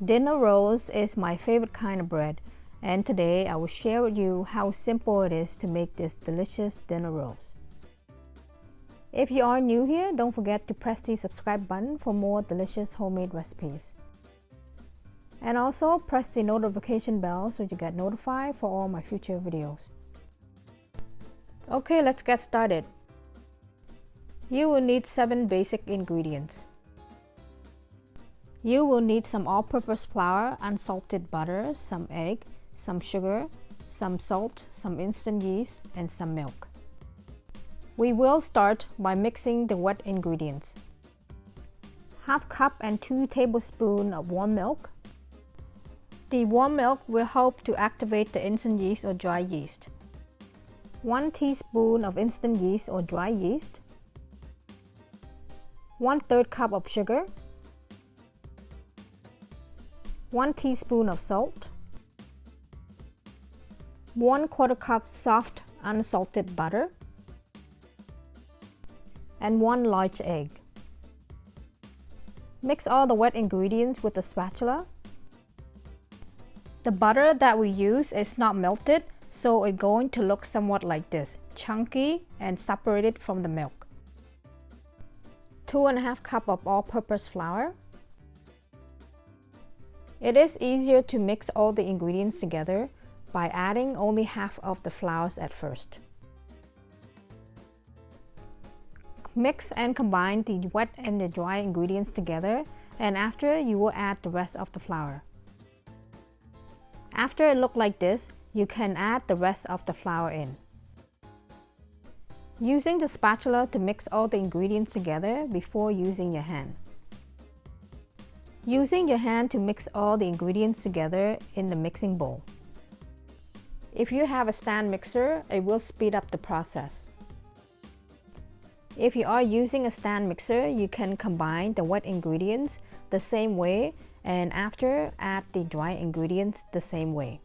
Dinner rolls is my favorite kind of bread, and today I will share with you how simple it is to make these delicious dinner rolls. If you are new here, don't forget to press the subscribe button for more delicious homemade recipes. And also press the notification bell so you get notified for all my future videos. Okay, let's get started. You will need 7 basic ingredients. You will need some all-purpose flour, unsalted butter, some egg, some sugar, some salt, some instant yeast, and some milk. We will start by mixing the wet ingredients. 1/2 cup and 2 tablespoons of warm milk. The warm milk will help to activate the instant yeast or dry yeast. 1 teaspoon of instant yeast or dry yeast. 1/3 cup of sugar. 1 teaspoon of salt. 1/4 cup soft unsalted butter. And 1 large egg. Mix all the wet ingredients with a spatula. The butter that we use is not melted, so it's going to look somewhat like this, chunky and separated from the milk. 2.5 cup of all-purpose flour. It is easier to mix all the ingredients together by adding only half of the flours at first. Mix and combine the wet and the dry ingredients together, and after you will add the rest of the flour. After it looks like this, you can add the rest of the flour in. Using the spatula to mix all the ingredients together before using your hand. Using your hand to mix all the ingredients together in the mixing bowl. If you have a stand mixer, it will speed up the process. If you are using a stand mixer, you can combine the wet ingredients the same way and after add the dry ingredients the same way.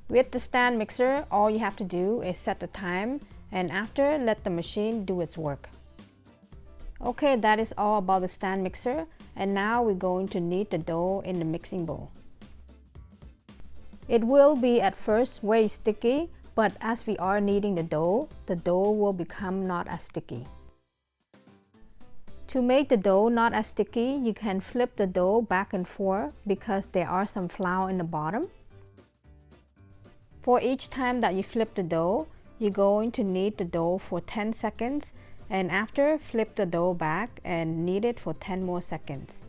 With the stand mixer, all you have to do is set the time and after let the machine do its work. Okay, that is all about the stand mixer, and now we're going to knead the dough in the mixing bowl. It will be at first very sticky, but as we are kneading the dough will become not as sticky. To make the dough not as sticky, you can flip the dough back and forth because there are some flour in the bottom. For each time that you flip the dough, you're going to knead the dough for 10 seconds and after flip the dough back and knead it for 10 more seconds.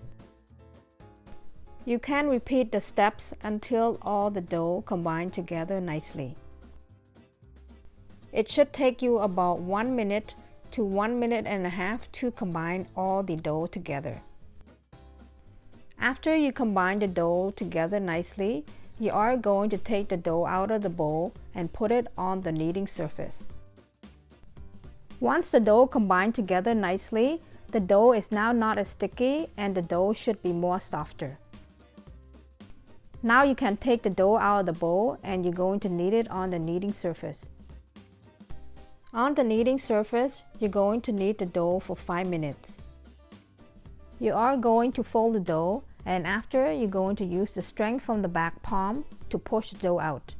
You can repeat the steps until all the dough combine together nicely. It should take you about 1 minute to 1.5 minutes to combine all the dough together. After you combine the dough together nicely, you are going to take the dough out of the bowl and put it on the kneading surface. Once the dough combined together nicely, the dough is now not as sticky and the dough should be more softer. Now you can take the dough out of the bowl and you're going to knead it on the kneading surface. On the kneading surface, you're going to knead the dough for 5 minutes. You are going to fold the dough and after you're going to use the strength from the back palm to push the dough out.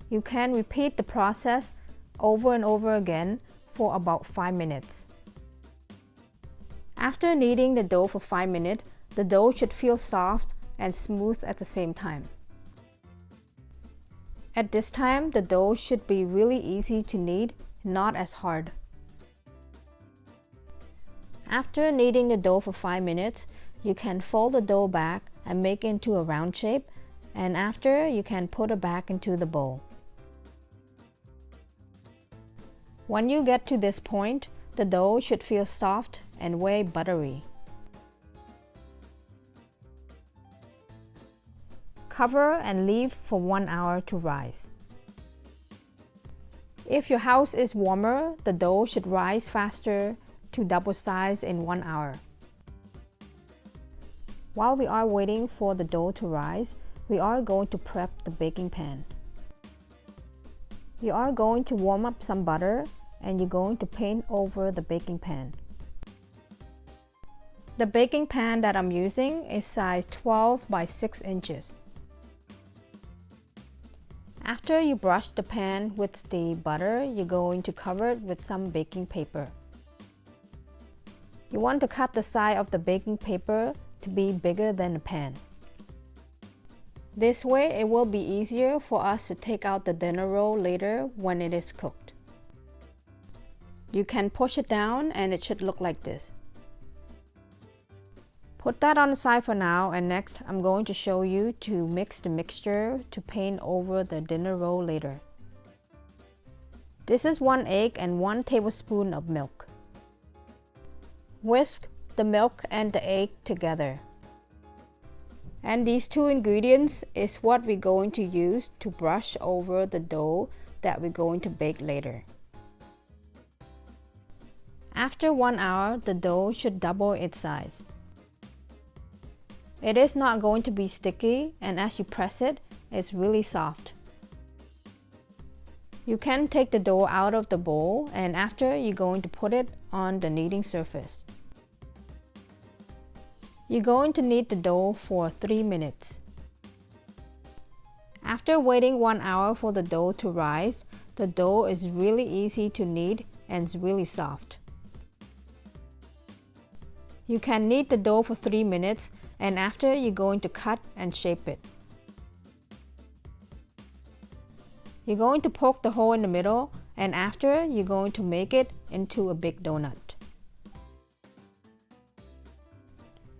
You can repeat the process over and over again for about 5 minutes. After kneading the dough for 5 minutes, the dough should feel soft and smooth at the same time. At this time, the dough should be really easy to knead, not as hard. After kneading the dough for 5 minutes, you can fold the dough back and make it into a round shape, and after you can put it back into the bowl. When you get to this point, the dough should feel soft and very buttery. Cover and leave for 1 hour to rise. If your house is warmer, the dough should rise faster to double size in 1 hour. While we are waiting for the dough to rise, we are going to prep the baking pan. You are going to warm up some butter and you're going to paint over the baking pan. The baking pan that I'm using is size 12 by 6 inches. After you brush the pan with the butter, you're going to cover it with some baking paper. You want to cut the side of the baking paper to be bigger than the pan. This way it will be easier for us to take out the dinner roll later when it is cooked. You can push it down and it should look like this. Put that on the side for now, and next I'm going to show you to mix the mixture to paint over the dinner roll later. This is 1 egg and 1 tablespoon of milk. Whisk the milk and the egg together. And these 2 ingredients is what we're going to use to brush over the dough that we're going to bake later. After 1 hour, the dough should double its size. It is not going to be sticky, and as you press it, it's really soft. You can take the dough out of the bowl, and after you're going to put it on the kneading surface. You're going to knead the dough for 3 minutes. After waiting 1 hour for the dough to rise, the dough is really easy to knead and it's really soft. You can knead the dough for 3 minutes, and after you're going to cut and shape it. You're going to poke the hole in the middle, and after you're going to make it into a big donut.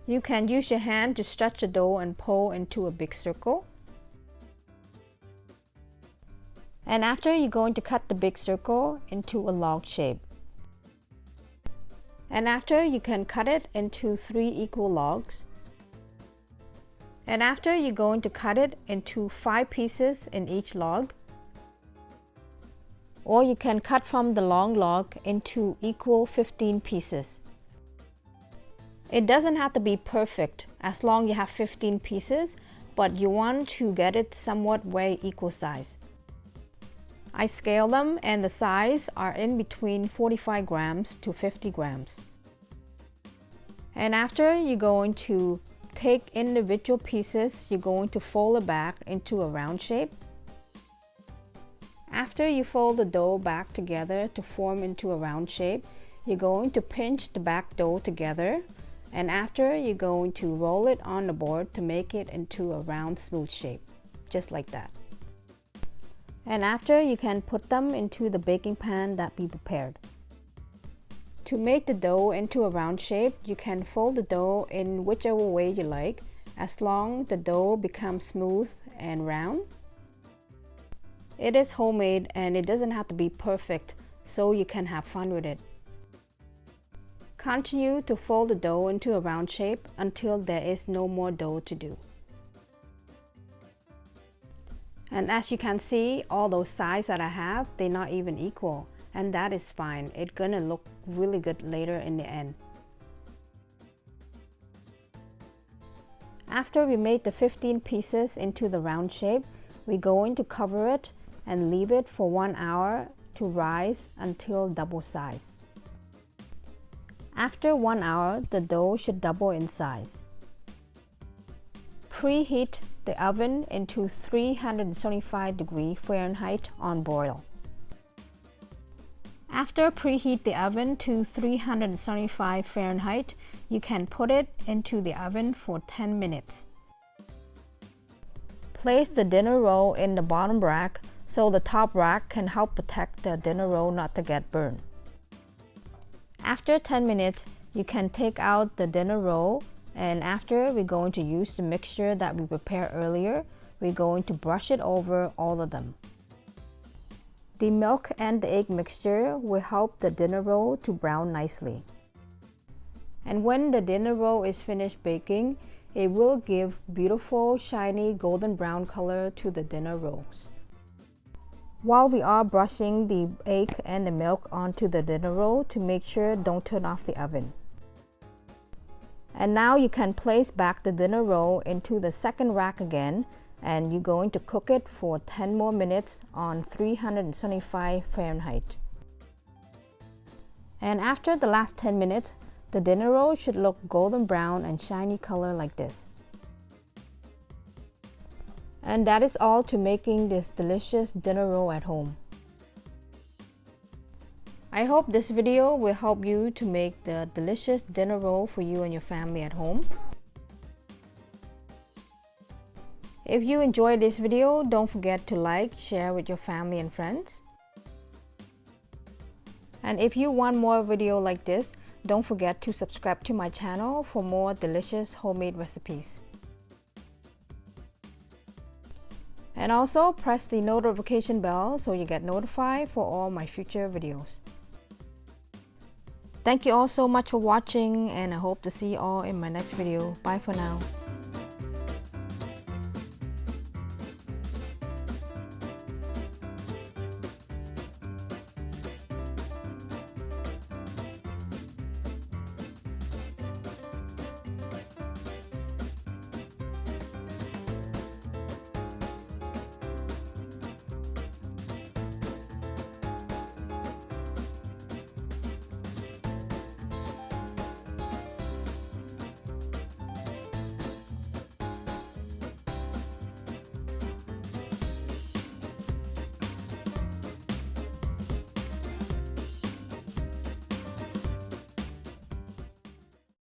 You can use your hand to stretch the dough and pull into a big circle. And after you're going to cut the big circle into a log shape. And after you can cut it into 3 equal logs. And after you're going to cut it into 5 pieces in each log. Or you can cut from the long log into equal 15 pieces. It doesn't have to be perfect as long you have 15 pieces, but you want to get it somewhat very equal size. I scale them and the size are in between 45 grams to 50 grams. And after you're going to take individual pieces, you're going to fold it back into a round shape. After you fold the dough back together to form into a round shape, you're going to pinch the back dough together, and after you're going to roll it on the board to make it into a round smooth shape, just like that. And after you can put them into the baking pan that we prepared. To make the dough into a round shape, you can fold the dough in whichever way you like, as long as the dough becomes smooth and round. It is homemade and it doesn't have to be perfect, so you can have fun with it. Continue to fold the dough into a round shape until there is no more dough to do. And as you can see, all those sides that I have, they're not even equal. And that is fine. It's gonna look really good later in the end. After we made the 15 pieces into the round shape, we're going to cover it and leave it for 1 hour to rise until double size. After 1 hour, the dough should double in size. Preheat the oven into 375 degrees Fahrenheit on broil. After preheat the oven to 375 Fahrenheit, you can put it into the oven for 10 minutes. Place the dinner roll in the bottom rack so the top rack can help protect the dinner roll not to get burned. After 10 minutes, you can take out the dinner roll, and after we're going to use the mixture that we prepared earlier, we're going to brush it over all of them. The milk and the egg mixture will help the dinner roll to brown nicely. And when the dinner roll is finished baking, it will give beautiful shiny golden brown color to the dinner rolls. While we are brushing the egg and the milk onto the dinner roll to make sure don't turn off the oven. And now you can place back the dinner roll into the second rack again, and you're going to cook it for 10 more minutes on 375 Fahrenheit. And after the last 10 minutes, The dinner roll should look golden brown and shiny color like this. And that is all to making this delicious dinner roll at home. I hope this video will help you to make the delicious dinner roll for you and your family at home. If you enjoyed this video, don't forget to like, share with your family and friends. And if you want more video like this, don't forget to subscribe to my channel for more delicious homemade recipes. And also press the notification bell so you get notified for all my future videos. Thank you all so much for watching, and I hope to see you all in my next video. Bye for now.